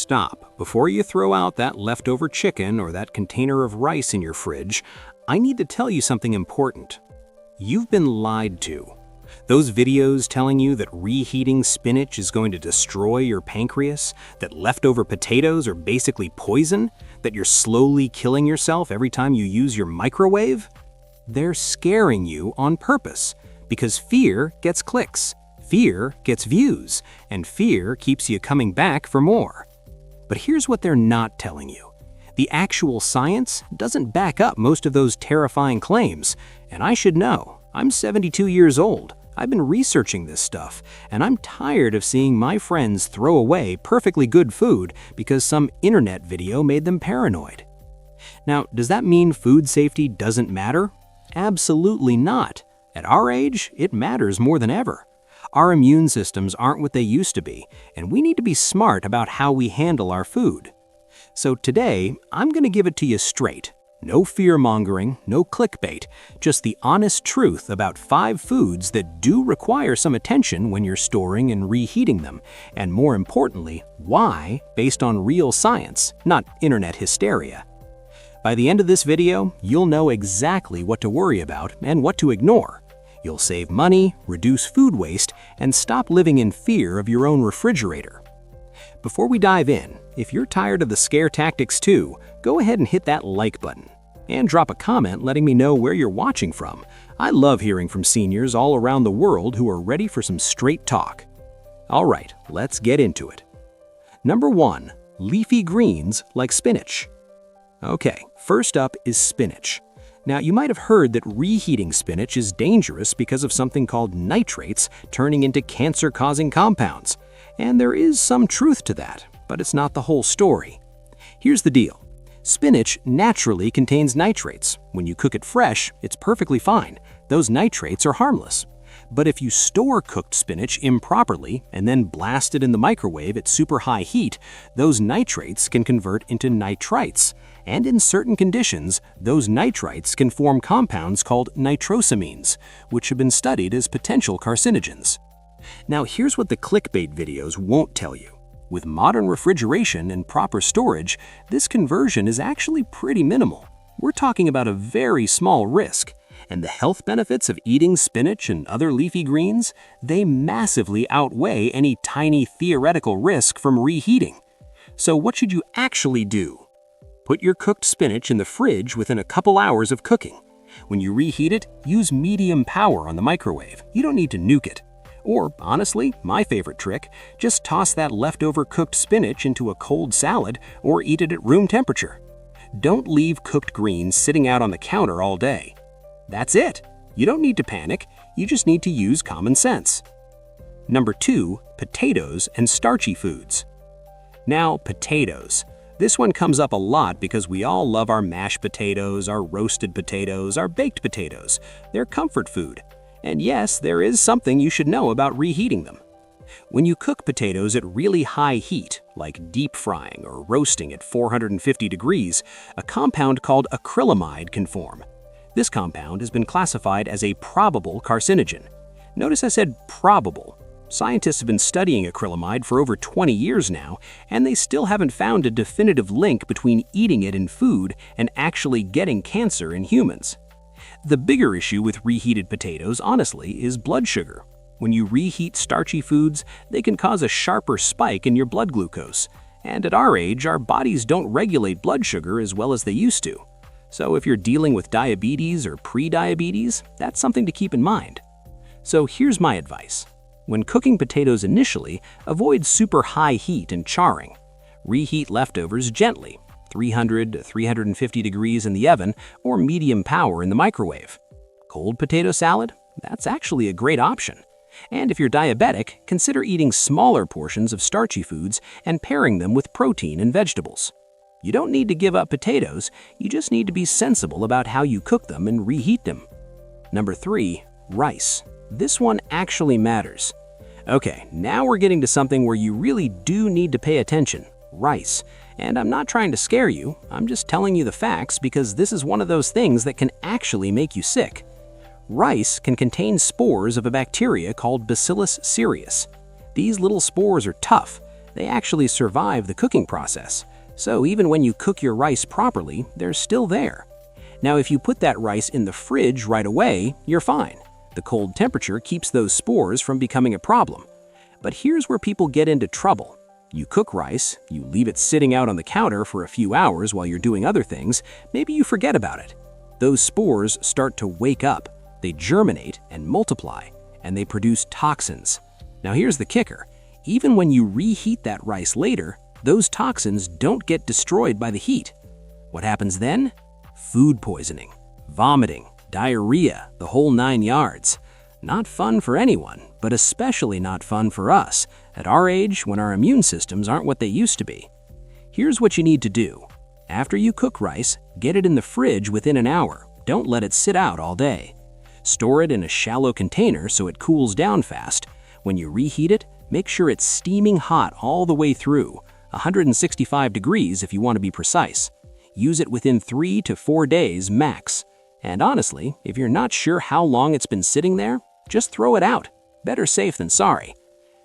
Stop. Before you throw out that leftover chicken or that container of rice in your fridge, I need to tell you something important. You've been lied to. Those videos telling you that reheating spinach is going to destroy your pancreas, that leftover potatoes are basically poison, that you're slowly killing yourself every time you use your microwave? They're scaring you on purpose, because fear gets clicks, fear gets views, and fear keeps you coming back for more. But here's what they're not telling you. The actual science doesn't back up most of those terrifying claims, and I should know. I'm 72 years old. I've been researching this stuff, and I'm tired of seeing my friends throw away perfectly good food because some internet video made them paranoid. Now, does that mean food safety doesn't matter? Absolutely not. At our age, it matters more than ever. Our immune systems aren't what they used to be, and we need to be smart about how we handle our food. So today, I'm going to give it to you straight. No fear-mongering, no clickbait, just the honest truth about 5 foods that do require some attention when you're storing and reheating them, and more importantly, why, based on real science, not internet hysteria. By the end of this video, you'll know exactly what to worry about and what to ignore. You'll save money, reduce food waste, and stop living in fear of your own refrigerator. Before we dive in, if you're tired of the scare tactics too, go ahead and hit that like button. And drop a comment letting me know where you're watching from. I love hearing from seniors all around the world who are ready for some straight talk. All right, let's get into it. Number 1, leafy greens like spinach. Okay, first up is spinach. Now, you might have heard that reheating spinach is dangerous because of something called nitrates turning into cancer-causing compounds. And there is some truth to that, but it's not the whole story. Here's the deal. Spinach naturally contains nitrates. When you cook it fresh, it's perfectly fine. Those nitrates are harmless. But if you store cooked spinach improperly and then blast it in the microwave at super high heat, those nitrates can convert into nitrites. And in certain conditions, those nitrites can form compounds called nitrosamines, which have been studied as potential carcinogens. Now here's what the clickbait videos won't tell you. With modern refrigeration and proper storage, this conversion is actually pretty minimal. We're talking about a very small risk. And the health benefits of eating spinach and other leafy greens, they massively outweigh any tiny theoretical risk from reheating. So what should you actually do? Put your cooked spinach in the fridge within a couple hours of cooking. When you reheat it, use medium power on the microwave. You don't need to nuke it. Or, honestly, my favorite trick, just toss that leftover cooked spinach into a cold salad or eat it at room temperature. Don't leave cooked greens sitting out on the counter all day. That's it. You don't need to panic, you just need to use common sense. Number 2, potatoes and starchy foods. Now, potatoes. This one comes up a lot because we all love our mashed potatoes, our roasted potatoes, our baked potatoes. They're comfort food. And yes, there is something you should know about reheating them. When you cook potatoes at really high heat, like deep frying or roasting at 450 degrees, a compound called acrylamide can form. This compound has been classified as a probable carcinogen. Notice I said probable. Scientists have been studying acrylamide for over 20 years now, and they still haven't found a definitive link between eating it in food and actually getting cancer in humans. The bigger issue with reheated potatoes, honestly, is blood sugar. When you reheat starchy foods, they can cause a sharper spike in your blood glucose. And at our age, our bodies don't regulate blood sugar as well as they used to. So if you're dealing with diabetes or pre-diabetes, that's something to keep in mind. So here's my advice. When cooking potatoes initially, avoid super high heat and charring. Reheat leftovers gently, 300 to 350 degrees in the oven or medium power in the microwave. Cold potato salad? That's actually a great option. And if you're diabetic, consider eating smaller portions of starchy foods and pairing them with protein and vegetables. You don't need to give up potatoes, you just need to be sensible about how you cook them and reheat them. Number 3, rice. This one actually matters. Okay, now we're getting to something where you really do need to pay attention. Rice. And I'm not trying to scare you, I'm just telling you the facts because this is one of those things that can actually make you sick. Rice can contain spores of a bacteria called Bacillus cereus. These little spores are tough. They actually survive the cooking process. So even when you cook your rice properly, they're still there. Now, if you put that rice in the fridge right away, you're fine. The cold temperature keeps those spores from becoming a problem. But here's where people get into trouble. You cook rice, you leave it sitting out on the counter for a few hours while you're doing other things, maybe you forget about it. Those spores start to wake up, they germinate and multiply, and they produce toxins. Now here's the kicker. Even when you reheat that rice later, those toxins don't get destroyed by the heat. What happens then? Food poisoning, vomiting, diarrhea, the whole 9 yards. Not fun for anyone, but especially not fun for us, at our age when our immune systems aren't what they used to be. Here's what you need to do. After you cook rice, get it in the fridge within an hour. Don't let it sit out all day. Store it in a shallow container so it cools down fast. When you reheat it, make sure it's steaming hot all the way through, 165 degrees if you want to be precise. Use it within 3 to 4 days max. And honestly, if you're not sure how long it's been sitting there, just throw it out. Better safe than sorry.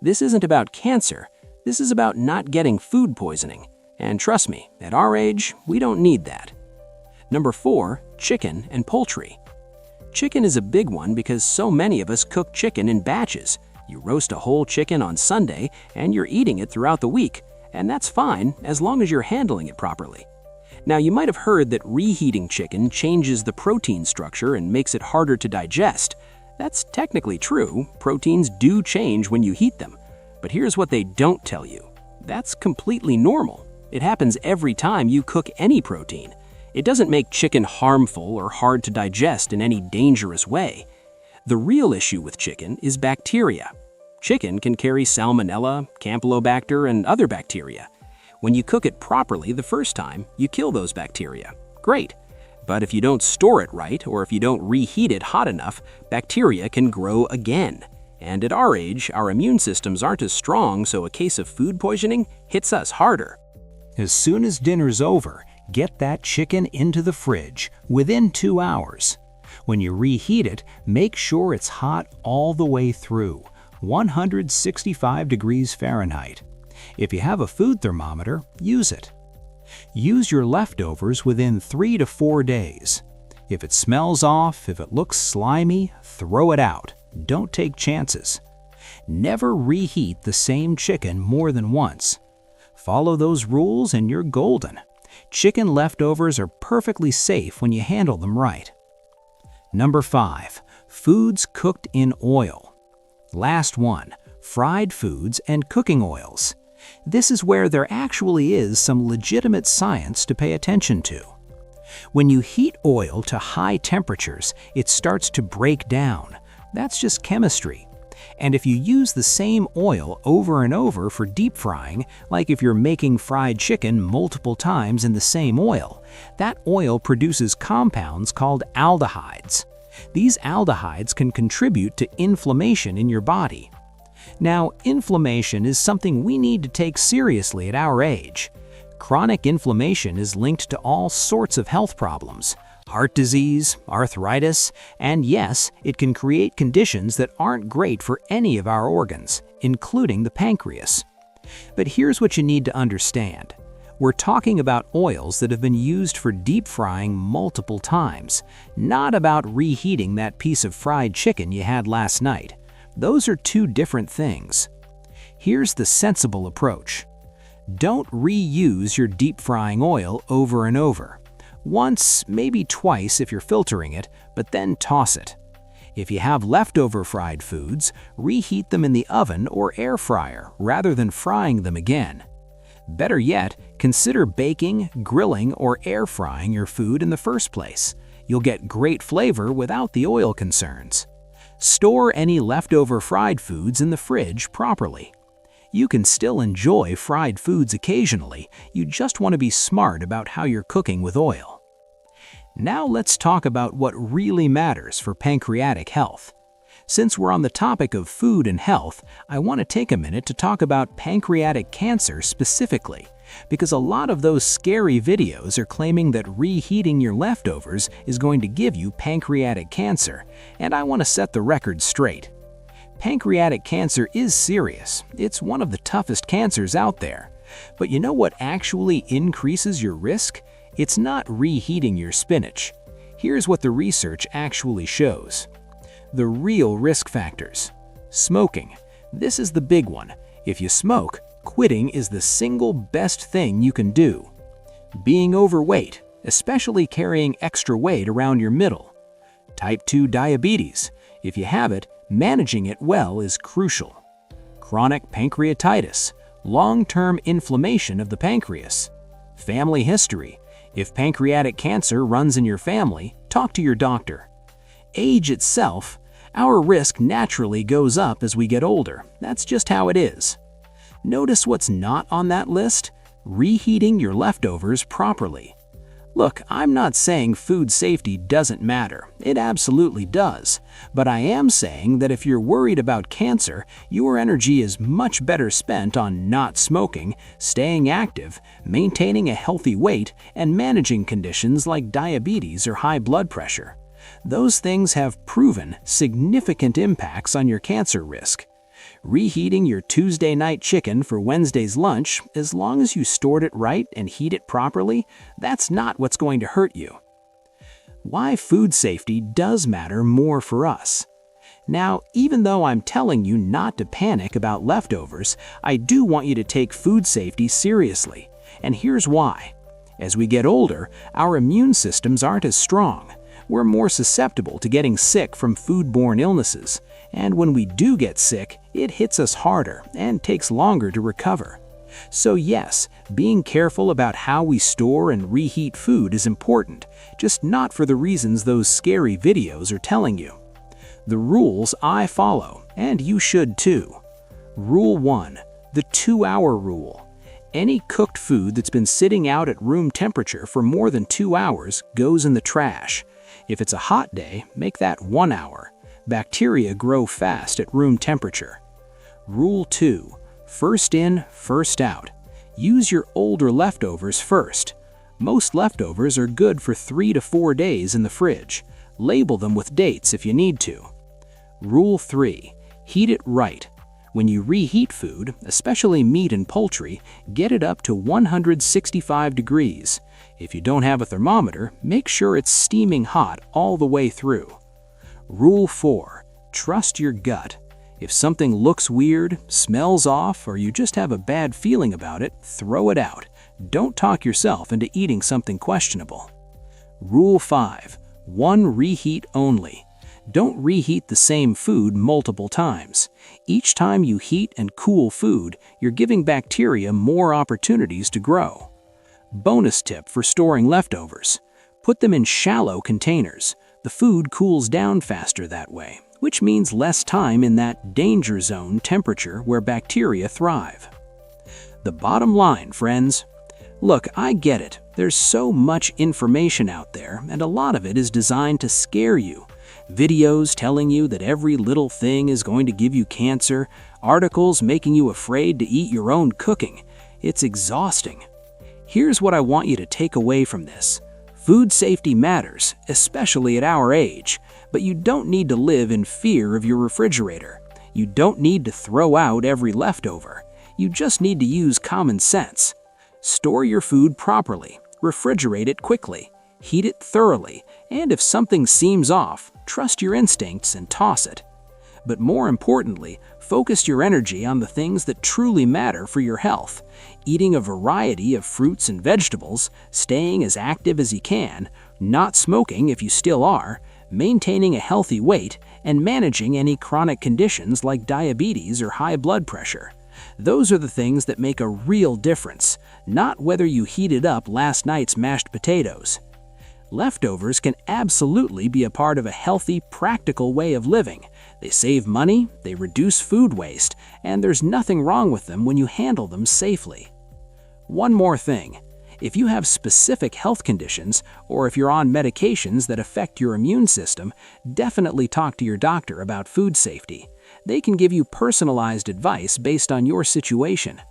This isn't about cancer. This is about not getting food poisoning. And trust me, at our age, we don't need that. Number 4, chicken and poultry. Chicken is a big one because so many of us cook chicken in batches. You roast a whole chicken on Sunday and you're eating it throughout the week, and that's fine as long as you're handling it properly. Now, you might have heard that reheating chicken changes the protein structure and makes it harder to digest. That's technically true. Proteins do change when you heat them. But here's what they don't tell you. That's completely normal. It happens every time you cook any protein. It doesn't make chicken harmful or hard to digest in any dangerous way. The real issue with chicken is bacteria. Chicken can carry salmonella, campylobacter, and other bacteria. When you cook it properly the first time, you kill those bacteria. Great. But if you don't store it right, or if you don't reheat it hot enough, bacteria can grow again. And at our age, our immune systems aren't as strong, so a case of food poisoning hits us harder. As soon as dinner's over, get that chicken into the fridge within 2 hours. When you reheat it, make sure it's hot all the way through, 165 degrees Fahrenheit. If you have a food thermometer, use it. Use your leftovers within 3 to 4 days. If it smells off, if it looks slimy, throw it out. Don't take chances. Never reheat the same chicken more than once. Follow those rules and you're golden. Chicken leftovers are perfectly safe when you handle them right. Number 5, foods cooked in oil. Last one, fried foods and cooking oils. This is where there actually is some legitimate science to pay attention to. When you heat oil to high temperatures, it starts to break down. That's just chemistry. And if you use the same oil over and over for deep frying, like if you're making fried chicken multiple times in the same oil, that oil produces compounds called aldehydes. These aldehydes can contribute to inflammation in your body. Now, inflammation is something we need to take seriously at our age. Chronic inflammation is linked to all sorts of health problems. Heart disease, arthritis, and yes, it can create conditions that aren't great for any of our organs, including the pancreas. But here's what you need to understand. We're talking about oils that have been used for deep frying multiple times, not about reheating that piece of fried chicken you had last night. Those are two different things. Here's the sensible approach. Don't reuse your deep frying oil over and over. Once, maybe twice if you're filtering it, but then toss it. If you have leftover fried foods, reheat them in the oven or air fryer rather than frying them again. Better yet, consider baking, grilling, or air frying your food in the first place. You'll get great flavor without the oil concerns. Store any leftover fried foods in the fridge properly. You can still enjoy fried foods occasionally, you just want to be smart about how you're cooking with oil. Now let's talk about what really matters for pancreatic health. Since we're on the topic of food and health, I want to take a minute to talk about pancreatic cancer specifically, because a lot of those scary videos are claiming that reheating your leftovers is going to give you pancreatic cancer, and I want to set the record straight. Pancreatic cancer is serious. It's one of the toughest cancers out there. But you know what actually increases your risk? It's not reheating your spinach. Here's what the research actually shows. The real risk factors. Smoking. This is the big one. If you smoke, quitting is the single best thing you can do. Being overweight, especially carrying extra weight around your middle. Type 2 diabetes. If you have it, managing it well is crucial. Chronic pancreatitis, long-term inflammation of the pancreas. Family history. If pancreatic cancer runs in your family, talk to your doctor. Age itself. Our risk naturally goes up as we get older. That's just how it is. Notice what's not on that list? Reheating your leftovers properly. Look, I'm not saying food safety doesn't matter. It absolutely does. But I am saying that if you're worried about cancer, your energy is much better spent on not smoking, staying active, maintaining a healthy weight, and managing conditions like diabetes or high blood pressure. Those things have proven significant impacts on your cancer risk. Reheating your Tuesday night chicken for Wednesday's lunch, as long as you stored it right and heat it properly, that's not what's going to hurt you. Why food safety does matter more for us. Now, even though I'm telling you not to panic about leftovers, I do want you to take food safety seriously. And here's why. As we get older, our immune systems aren't as strong. We're more susceptible to getting sick from foodborne illnesses, and when we do get sick, it hits us harder and takes longer to recover. So yes, being careful about how we store and reheat food is important, just not for the reasons those scary videos are telling you. The rules I follow, and you should too. Rule 1. The 2-hour rule. Any cooked food that's been sitting out at room temperature for more than 2 hours goes in the trash. If it's a hot day, make that 1 hour. Bacteria grow fast at room temperature. Rule 2. First in, first out. Use your older leftovers first. Most leftovers are good for 3 to 4 days in the fridge. Label them with dates if you need to. Rule 3. Heat it right. When you reheat food, especially meat and poultry, get it up to 165 degrees. If you don't have a thermometer, make sure it's steaming hot all the way through. Rule 4. Trust your gut. If something looks weird, smells off, or you just have a bad feeling about it, throw it out. Don't talk yourself into eating something questionable. Rule 5. One reheat only. Don't reheat the same food multiple times. Each time you heat and cool food, you're giving bacteria more opportunities to grow. Bonus tip for storing leftovers. Put them in shallow containers. The food cools down faster that way, which means less time in that danger zone temperature where bacteria thrive. The bottom line, friends. Look, I get it. There's so much information out there, and a lot of it is designed to scare you. Videos telling you that every little thing is going to give you cancer, articles making you afraid to eat your own cooking. It's exhausting. Here's what I want you to take away from this. Food safety matters, especially at our age, but you don't need to live in fear of your refrigerator. You don't need to throw out every leftover. You just need to use common sense. Store your food properly, refrigerate it quickly, heat it thoroughly, and if something seems off, trust your instincts and toss it. But more importantly, focus your energy on the things that truly matter for your health. Eating a variety of fruits and vegetables, staying as active as you can, not smoking if you still are, maintaining a healthy weight, and managing any chronic conditions like diabetes or high blood pressure. Those are the things that make a real difference, not whether you heated up last night's mashed potatoes. Leftovers can absolutely be a part of a healthy, practical way of living. They save money, they reduce food waste, and there's nothing wrong with them when you handle them safely. One more thing. If you have specific health conditions, or if you're on medications that affect your immune system, definitely talk to your doctor about food safety. They can give you personalized advice based on your situation.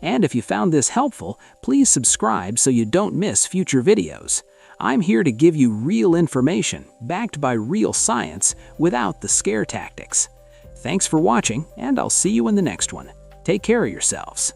And if you found this helpful, please subscribe so you don't miss future videos. I'm here to give you real information, backed by real science, without the scare tactics. Thanks for watching, and I'll see you in the next one. Take care of yourselves.